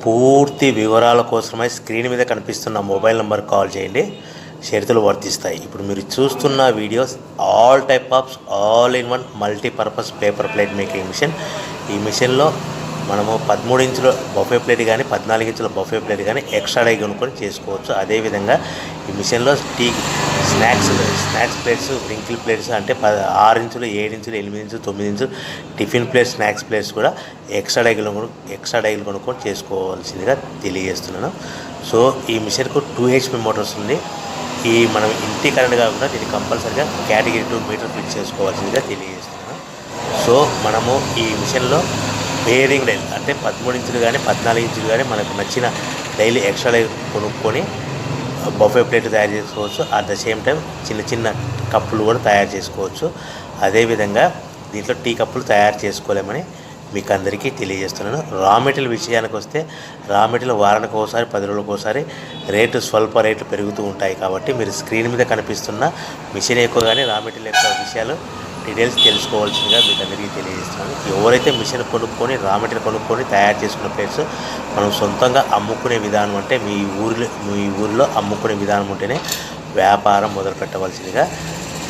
పూర్తి వివరాల కోసమై స్క్రీన్ మీద కనిపిస్తున్న మొబైల్ నెంబర్ కాల్ చేయండి. షరతులు వర్తిస్తాయి. ఇప్పుడు మీరు చూస్తున్న videos all type of all in one multipurpose paper plate making machine. ఈ మిషన్లో మనము 13 ఇంచుల బఫే ప్లేట్ కానీ 14 ఇంచుల బఫే ప్లేట్ కానీ ఎక్స్ట్రా డై కొనుక్కొని చేసుకోవచ్చు. అదేవిధంగా ఈ మిషన్లో స్నాక్స్ ప్లేట్స్, రింకిల్ ప్లేట్స్ అంటే 6 ఇంచులు, 7 ఇంచులు, 8 ఇంచులు, 9 ఇంచులు టిఫిన్ ప్లేట్స్, స్నాక్స్ ప్లేట్స్ కూడా ఎక్స్ట్రా డైలు కొనుక్కొని చేసుకోవాల్సిందిగా తెలియజేస్తున్నాను. సో ఈ మిషన్కు 2 HP మోటార్స్ ఉంది. మనం ఇంటి కరెంట్ కాకుండా దీన్ని కంపల్సరీగా కేటగిరీ 2 మీటర్ ఫిట్ చేసుకోవాల్సిందిగా తెలియజేస్తున్నాను. సో మనము ఈ మిషన్లో బేరింగ్ డైల్ అంటే 13 ఇంచులు కానీ 14 ఇంచులు కానీ మనకు నచ్చిన డైలీ ఎక్స్ట్రా డై కొనుక్కొని బఫే ప్లేట్ తయారు చేసుకోవచ్చు. అట్ ద సేమ్ టైం చిన్న చిన్న కప్పులు కూడా తయారు చేసుకోవచ్చు. అదేవిధంగా దీంట్లో టీ కప్పులు తయారు చేసుకోలేమని మీకు అందరికీ తెలియజేస్తున్నాను. రా మెటీరియల్ విషయానికి వస్తే రా మెటీరియల్ వారానికి ఒకసారి 10 రోజులకు ఒకసారి స్వల్ప రేట్లు పెరుగుతూ ఉంటాయి. కాబట్టి మీరు స్క్రీన్ మీద కనిపిస్తున్న మిషన్ ఎక్కువ కానీ రా మెటీరియల్ యొక్క విషయాలు డీటెయిల్స్ తెలుసుకోవాల్సిందిగా మీకు అందరికీ తెలియజేస్తున్నాను. ఎవరైతే మిషన్ కొనుక్కొని రా మెటీరియల్ కొనుక్కొని తయారు చేసుకున్న ప్లేట్స్ మనం సొంతంగా అమ్ముకునే విధానం అంటే మీ ఊరిలో అమ్ముకునే విధానం ఉంటేనే వ్యాపారం మొదలు పెట్టవలసిందిగా